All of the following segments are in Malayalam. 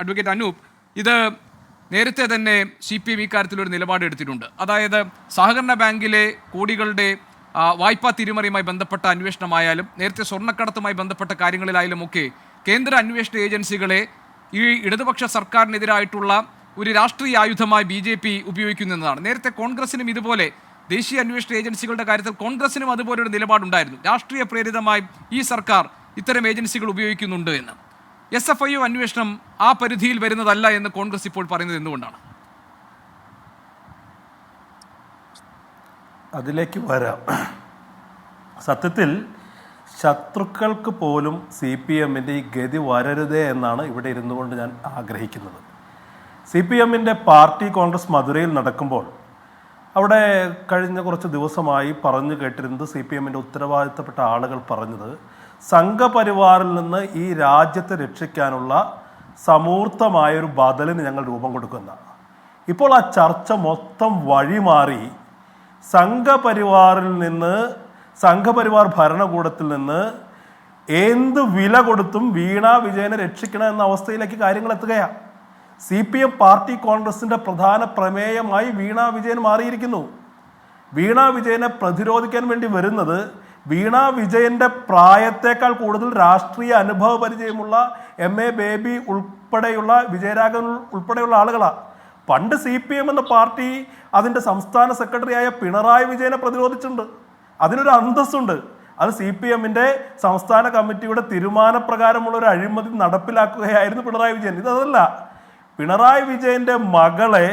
അഡ്വക്കേറ്റ് അനൂപ്, ഇത് നേരത്തെ തന്നെ CPM ഇക്കാര്യത്തിലൊരു നിലപാട് എടുത്തിട്ടുണ്ട്. അതായത് സഹകരണ ബാങ്കിലെ കോടികളുടെ വായ്പാ തിരിമറിയുമായി ബന്ധപ്പെട്ട അന്വേഷണമായാലും നേരത്തെ സ്വർണ്ണക്കടത്തുമായി ബന്ധപ്പെട്ട കാര്യങ്ങളിലായാലും ഒക്കെ കേന്ദ്ര അന്വേഷണ ഏജൻസികളെ ഈ ഇടതുപക്ഷ സർക്കാരിനെതിരായിട്ടുള്ള ഒരു രാഷ്ട്രീയ ആയുധമായി BJP ഉപയോഗിക്കുന്നതാണ്. നേരത്തെ കോൺഗ്രസിനും ഇതുപോലെ ദേശീയ അന്വേഷണ ഏജൻസികളുടെ കാര്യത്തിൽ കോൺഗ്രസിനും അതുപോലെ ഒരു നിലപാടുണ്ടായിരുന്നു. രാഷ്ട്രീയ പ്രേരിതമായി ഈ സർക്കാർ ഇത്തരം ഏജൻസികൾ ഉപയോഗിക്കുന്നുണ്ട് എന്ന്. SFIO അന്വേഷണം ആ പരിധിയിൽ വരുന്നതല്ല എന്ന് കോൺഗ്രസ് ഇപ്പോൾ പറയുന്നത് എന്തുകൊണ്ടാണ്? അതിലേക്ക് വരാം. സത്യത്തിൽ ശത്രുക്കൾക്ക് പോലും CPMൻ്റെ ഈ ഗതി വരരുതേ എന്നാണ് ഇവിടെ ഇരുന്നു കൊണ്ട് ഞാൻ ആഗ്രഹിക്കുന്നത്. CPMൻ്റെ പാർട്ടി കോൺഗ്രസ് മധുരയിൽ നടക്കുമ്പോൾ അവിടെ കഴിഞ്ഞ കുറച്ച് ദിവസമായി പറഞ്ഞു കേട്ടിരുന്നത് CPMൻ്റെ ഉത്തരവാദിത്തപ്പെട്ട ആളുകൾ പറഞ്ഞത് സംഘപരിവാറിൽ നിന്ന് ഈ രാജ്യത്തെ രക്ഷിക്കാനുള്ള സമൂർത്തമായൊരു ബദലിന് ഞങ്ങൾ രൂപം കൊടുക്കുന്ന. ഇപ്പോൾ ആ ചർച്ച മൊത്തം വഴിമാറി സംഘപരിവാർ ഭരണകൂടത്തിൽ നിന്ന് എന്ത് വില കൊടുത്തും വീണ വിജയനെ രക്ഷിക്കണം എന്ന അവസ്ഥയിലേക്ക് കാര്യങ്ങൾ എത്തുകയാണ്. CPM പാർട്ടി കോൺഗ്രസിൻ്റെ പ്രധാന പ്രമേയമായി വീണ വിജയൻ മാറിയിരിക്കുന്നു. വീണ വിജയനെ പ്രതിരോധിക്കാൻ വേണ്ടി വരുന്നത് വീണ വിജയൻ്റെ പ്രായത്തേക്കാൾ കൂടുതൽ രാഷ്ട്രീയ അനുഭവ പരിചയമുള്ള MA ബേബി ഉൾപ്പെടെയുള്ള വിജയരാഘവൻ ഉൾപ്പെടെയുള്ള ആളുകളാണ്. പണ്ട് CPM എന്ന പാർട്ടി അതിൻ്റെ സംസ്ഥാന സെക്രട്ടറിയായ പിണറായി വിജയനെ പ്രതിരോധിച്ചിട്ടുണ്ട്. അതിനൊരു അന്തസ്സുണ്ട്. അത് CPMൻ്റെ സംസ്ഥാന കമ്മിറ്റിയുടെ തീരുമാനപ്രകാരമുള്ള ഒരു അഴിമതി നടപ്പിലാക്കുകയായിരുന്നു പിണറായി വിജയൻ. ഇതല്ല, പിണറായി വിജയൻ്റെ മകളെ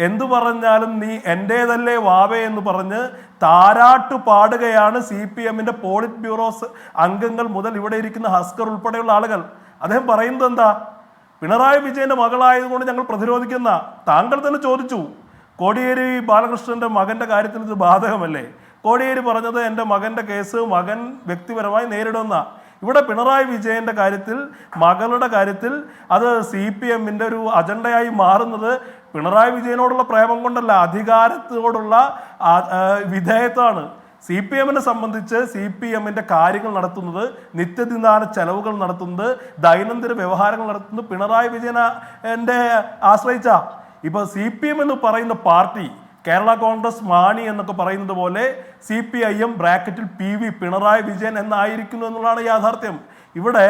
എന്തു പറഞ്ഞാലും നീ എൻ്റേതല്ലേ വാവേ എന്ന് പറഞ്ഞ് താരാട്ട് പാടുകയാണ് CPMൻ്റെ പോളിറ്റ് ബ്യൂറോസ് അംഗങ്ങൾ മുതൽ ഇവിടെ ഇരിക്കുന്ന ഹസ്കർ ഉൾപ്പെടെയുള്ള ആളുകൾ. അദ്ദേഹം പറയുന്നത് എന്താ? പിണറായി വിജയൻ്റെ മകളായതുകൊണ്ട് ഞങ്ങൾ പ്രതിരോധിക്കുന്ന. താങ്കൾ തന്നെ ചോദിച്ചു, കോടിയേരി ബാലകൃഷ്ണൻ്റെ മകൻ്റെ കാര്യത്തിൽ ഇത് ബാധകമല്ലേ? കോടിയേരി പറഞ്ഞത് എൻ്റെ മകൻ്റെ കേസ് മകൻ വ്യക്തിപരമായി നേരിടുന്ന. ഇവിടെ പിണറായി വിജയൻ്റെ കാര്യത്തിൽ, മകളുടെ കാര്യത്തിൽ അത് CPMൻ്റെ ഒരു അജണ്ടയായി മാറുന്നത് പിണറായി വിജയനോടുള്ള പ്രേമം കൊണ്ടല്ല, അധികാരത്തോടുള്ള വിധേയത്വമാണ്. CPMനെ സംബന്ധിച്ച് CPMൻ്റെ കാര്യങ്ങൾ നടത്തുന്നത്, നിത്യദിനാന ചെലവുകൾ നടത്തുന്നത്, ദൈനംദിന വ്യവഹാരങ്ങൾ നടത്തുന്നത് പിണറായി വിജയനെ ആശ്രയിച്ച. ഇപ്പോൾ CPM എന്ന് പറയുന്ന പാർട്ടി കേരള കോൺഗ്രസ് മാണി എന്നൊക്കെ പറയുന്നത് പോലെ CPIM ബ്രാക്കറ്റിൽ PV പിണറായി വിജയൻ എന്നായിരിക്കുന്നു എന്നുള്ളതാണ് യാഥാർത്ഥ്യം. ഇവിടെ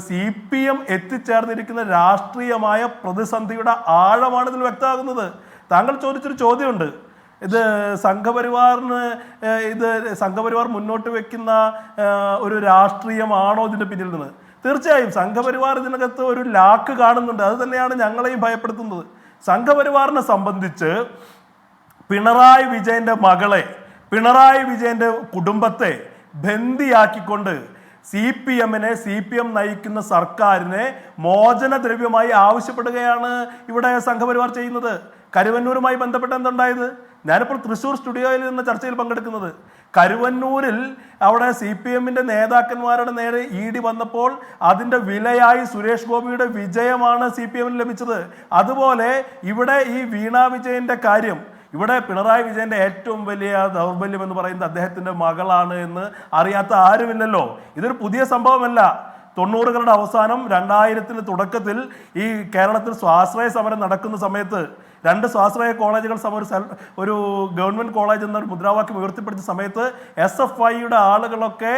CPM എത്തിച്ചേർന്നിരിക്കുന്ന രാഷ്ട്രീയമായ പ്രതിസന്ധിയുടെ ആഴമാണ് ഇതിൽ വ്യക്തമാകുന്നത്. താങ്കൾ ചോദിച്ചൊരു ചോദ്യമുണ്ട്, ഇത് സംഘപരിവാർ മുന്നോട്ട് വെക്കുന്ന ഒരു രാഷ്ട്രീയമാണോ ഇതിൻ്റെ പിന്നിൽ നിന്ന്? തീർച്ചയായും സംഘപരിവാർ ഇതിനകത്ത് ഒരു ലാക്ക് കാണുന്നുണ്ട്. അത് തന്നെയാണ് ഞങ്ങളെയും ഭയപ്പെടുത്തുന്നത്. സംഘപരിവാറിനെ സംബന്ധിച്ച് പിണറായി വിജയൻ്റെ മകളെ, പിണറായി വിജയൻ്റെ കുടുംബത്തെ ബന്ദിയാക്കിക്കൊണ്ട് CPM നയിക്കുന്ന സർക്കാരിനെ മോചനദ്രവ്യമായി ആവശ്യപ്പെടുകയാണ് ഇവിടെ സംഘപരിവാർ ചെയ്യുന്നത്. കരുവന്നൂരുമായി ബന്ധപ്പെട്ട് എന്തുണ്ടായത്? ഞാനിപ്പോൾ തൃശ്ശൂർ സ്റ്റുഡിയോയിൽ നിന്ന് ചർച്ചയിൽ പങ്കെടുക്കുന്നത്. കരുവന്നൂരിൽ അവിടെ CPMൻ്റെ നേതാക്കന്മാരുടെ നേരെ ED വന്നപ്പോൾ അതിൻ്റെ വിലയായി സുരേഷ് ഗോപിയുടെ വിജയമാണ് CPMന് ലഭിച്ചത്. അതുപോലെ ഇവിടെ ഈ വീണ വിജയൻ്റെ കാര്യം, ഇവിടെ പിണറായി വിജയൻ്റെ ഏറ്റവും വലിയ ദൗർബല്യം എന്ന് പറയുന്നത് അദ്ദേഹത്തിൻ്റെ മകളാണ് എന്ന് അറിയാത്ത ആരുമില്ലല്ലോ. ഇതൊരു പുതിയ സംഭവമല്ല. 90കളുടെ അവസാനം 2000 തുടക്കത്തിൽ ഈ കേരളത്തിൽ സ്വാശ്രയ സമരം നടക്കുന്ന സമയത്ത് 2 സ്വാശ്രയ കോളേജുകൾ ഒരു ഗവൺമെൻറ് കോളേജ് എന്നൊരു മുദ്രാവാക്യം ഉയർത്തിപ്പിടിച്ച സമയത്ത് SFIയുടെ ആളുകളൊക്കെ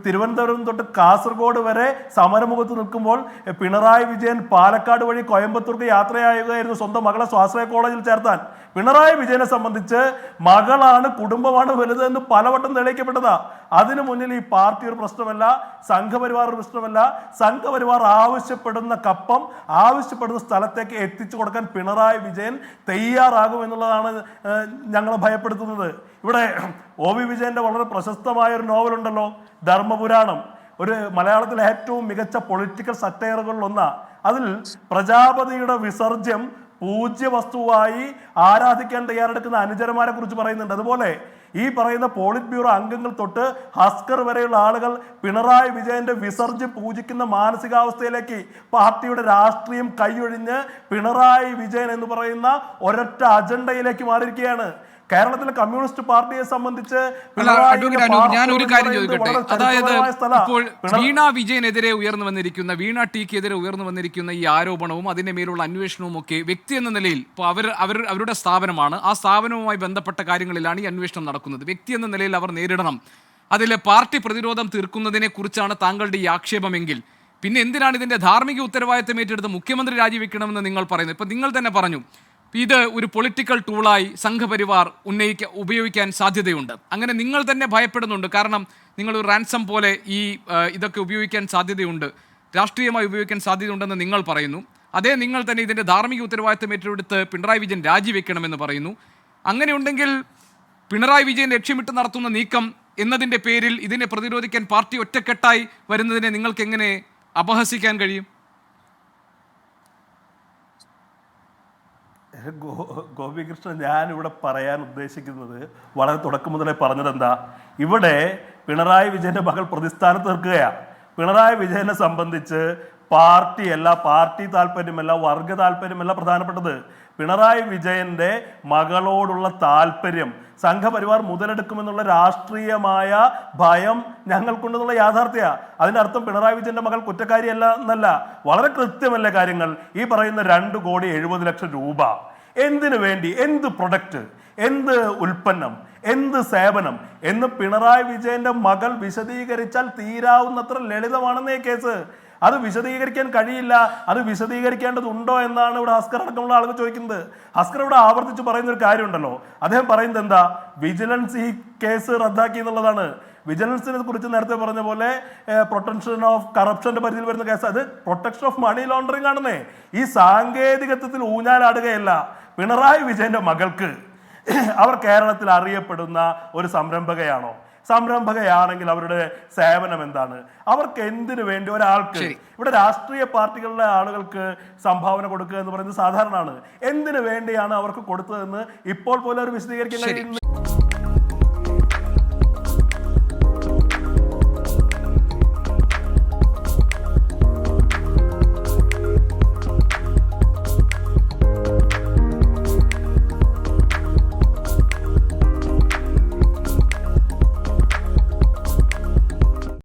തിരുവനന്തപുരം തൊട്ട് കാസർഗോഡ് വരെ സമരമുഖത്ത് നിൽക്കുമ്പോൾ പിണറായി വിജയൻ പാലക്കാട് വഴി കോയമ്പത്തൂർക്ക് യാത്രയാകുകയായിരുന്നു സ്വന്തം മകളെ സ്വാശ്രയ കോളേജിൽ ചേർത്താൻ. പിണറായി വിജയനെ സംബന്ധിച്ച് മകളാണ്, കുടുംബമാണ് വലുത് എന്ന് പലവട്ടം തെളിയിക്കപ്പെട്ടതാ. അതിനു മുന്നിൽ ഈ പാർട്ടി ഒരു പ്രശ്നമല്ല, സംഘപരിവാർ ഒരു പ്രശ്നമല്ല. സംഘപരിവാർ ആവശ്യപ്പെടുന്ന കപ്പം ആവശ്യപ്പെടുന്ന സ്ഥലത്തേക്ക് എത്തിച്ചു കൊടുക്കാൻ പിണറായി വിജയൻ തയ്യാറാകും എന്നുള്ളതാണ് ഞങ്ങളെ ഭയപ്പെടുത്തുന്നത്. ഇവിടെ OV വിജയന്റെ വളരെ പ്രശസ്തമായ ഒരു നോവലുണ്ടല്ലോ, ധർമ്മപുരാണം. ഒരു മലയാളത്തിലെ ഏറ്റവും മികച്ച പൊളിറ്റിക്കൽ സറ്റയറുകളിൽ ഒന്നാണ്. അതിൽ പ്രജാപതിയുടെ വിസർജ്യം പൂജ്യ വസ്തുവായി ആരാധിക്കാൻ തയ്യാറെടുക്കുന്ന അനുചരന്മാരെ കുറിച്ച് പറയുന്നുണ്ട്. അതുപോലെ ഈ പറയുന്ന പോളിറ്റ് ബ്യൂറോ അംഗങ്ങൾ തൊട്ട് ഹസ്കർ വരെയുള്ള ആളുകൾ പിണറായി വിജയന്റെ വിസർജ്യം പൂജിക്കുന്ന മാനസികാവസ്ഥയിലേക്ക് പാർട്ടിയുടെ രാഷ്ട്രീയം കൈയൊഴിഞ്ഞ് പിണറായി വിജയൻ എന്ന് പറയുന്ന ഒരൊറ്റ അജണ്ടയിലേക്ക് മാറിയിരിക്കുകയാണ്. കേരളത്തിലെ കമ്മ്യൂണിസ്റ്റ് പാർട്ടിയെ സംബന്ധിച്ച് ഞാൻ ഒരു കാര്യം ചോദിക്കട്ടെ. അതായത് ഇപ്പോൾ വീണ വിജയനെതിരെ ഉയർന്നു വന്നിരിക്കുന്ന, വീണ ടിക്കെതിരെ ഉയർന്നു വന്നിരിക്കുന്ന ഈ ആരോപണവും അതിന്റെ മേലുള്ള അന്വേഷണവും ഒക്കെ വ്യക്തി എന്ന നിലയിൽ ഇപ്പോൾ അവരുടെ സ്ഥാപനമാണ്, ആ സ്ഥാപനവുമായി ബന്ധപ്പെട്ട കാര്യങ്ങളിലാണ് ഈ അന്വേഷണം നടക്കുന്നത്. വ്യക്തി എന്ന നിലയിൽ അവർ നേരിടണം. അതിൽ പാർട്ടി പ്രതിരോധം തീർക്കുന്നതിനെ കുറിച്ചാണ് താങ്കളുടെ ഈ ആക്ഷേപമെങ്കിൽ പിന്നെ എന്തിനാണ് ഇതിന്റെ ധാർമ്മിക ഉത്തരവാദിത്തം ഏറ്റെടുത്ത് മുഖ്യമന്ത്രി രാജിവെക്കണമെന്ന് നിങ്ങൾ പറയുന്നത്? ഇപ്പൊ നിങ്ങൾ തന്നെ പറഞ്ഞു ഇത് ഒരു പൊളിറ്റിക്കൽ ടൂളായി സംഘപരിവാർ ഉപയോഗിക്കാൻ സാധ്യതയുണ്ട്. അങ്ങനെ നിങ്ങൾ തന്നെ ഭയപ്പെടുന്നുണ്ട്. കാരണം നിങ്ങൾ ഒരു റാൻസം പോലെ ഇതൊക്കെ ഉപയോഗിക്കാൻ സാധ്യതയുണ്ട്, രാഷ്ട്രീയമായി ഉപയോഗിക്കാൻ സാധ്യതയുണ്ടെന്ന് നിങ്ങൾ പറയുന്നു. അതേ നിങ്ങൾ തന്നെ ഇതിന്റെ ധാർമ്മിക ഉത്തരവാദിത്തം ഏറ്റെടുത്ത് പിണറായി വിജയൻ രാജിവെക്കണമെന്ന് പറയുന്നു. അങ്ങനെയുണ്ടെങ്കിൽ പിണറായി വിജയൻ ലക്ഷ്യമിട്ട് നടത്തുന്ന നീക്കം എന്നതിൻ്റെ പേരിൽ ഇതിനെ പ്രതിരോധിക്കാൻ പാർട്ടി ഒറ്റക്കെട്ടായി വരുന്നതിനെ നിങ്ങൾക്ക് എങ്ങനെ അപഹസിക്കാൻ കഴിയും? ഗോപികൃഷ്ണൻ, ഞാനിവിടെ പറയാൻ ഉദ്ദേശിക്കുന്നത് വളരെ തുടക്കം മുതലേ പറഞ്ഞത് എന്താ, ഇവിടെ പിണറായി വിജയന്റെ മകൾ പ്രതിസ്ഥാനത്ത് നിൽക്കുകയാണ്. പിണറായി വിജയനെ സംബന്ധിച്ച് പാർട്ടി താല്പര്യമല്ല, വർഗ താല്പര്യമല്ല പ്രധാനപ്പെട്ടത്. പിണറായി വിജയന്റെ മകളോടുള്ള താല്പര്യം സംഘപരിവാർ മുതലെടുക്കുമെന്നുള്ള രാഷ്ട്രീയമായ ഭയം ഞങ്ങൾക്കുണ്ടെന്നുള്ള യാഥാർത്ഥ്യ. അതിന്റെ അർത്ഥം പിണറായി വിജയന്റെ മകൾ കുറ്റക്കാരിയല്ല എന്നല്ല. വളരെ കൃത്യമല്ല കാര്യങ്ങൾ. ഈ പറയുന്ന 2,70,00,000 രൂപ എന്തിനു വേണ്ടി, എന്ത് പ്രൊഡക്റ്റ്, എന്ത് ഉൽപ്പന്നം, എന്ത് സേവനം എന്ന് പിണറായി വിജയന്റെ മകൾ വിശദീകരിച്ചാൽ തീരാവുന്നത്ര ലളിതമാണെന്നേ കേസ്. അത് വിശദീകരിക്കാൻ കഴിയില്ല. അത് വിശദീകരിക്കേണ്ടതുണ്ടോ എന്നാണ് ഇവിടെ ഹസ്കർ അടക്കമുള്ള ആളുകൾ ചോദിക്കുന്നത്. ഹസ്കർ ഇവിടെ ആവർത്തിച്ച് പറയുന്ന ഒരു കാര്യമുണ്ടല്ലോ, അദ്ദേഹം പറയുന്നത് എന്താ, വിജിലൻസ് ഈ കേസ് റദ്ദാക്കി എന്നുള്ളതാണ്. വിജിലൻസിനെ കുറിച്ച് നേരത്തെ പറഞ്ഞ പോലെ പ്രൊട്ടക്ഷൻ ഓഫ് കറപ്ഷന്റെ പരിധിയിൽ വരുന്ന കേസ്, അത് പ്രൊട്ടക്ഷൻ ഓഫ് മണി ലോണ്ടറിംഗ് ആണെന്നേ. ഈ സാങ്കേതികത്വത്തിൽ ഊഞ്ഞാലാടുകയല്ല. പിണറായി വിജയന്റെ മകൾക്ക് അവർ കേരളത്തിൽ അറിയപ്പെടുന്ന ഒരു സംരംഭകയാണോ? സംരംഭകയാണെങ്കിൽ അവരുടെ സേവനം എന്താണ്? അവർക്ക് എന്തിനു വേണ്ടി ഒരാൾക്ക്, ഇവിടെ രാഷ്ട്രീയ പാർട്ടികളിലെ ആളുകൾക്ക് സംഭാവന കൊടുക്കുക എന്ന് പറയുന്നത് സാധാരണമാണ്. എന്തിനു വേണ്ടിയാണ് അവർക്ക് കൊടുത്തതെന്ന് ഇപ്പോൾ പോലും അവർ വിശദീകരിക്കാൻ കഴിയുന്നത്?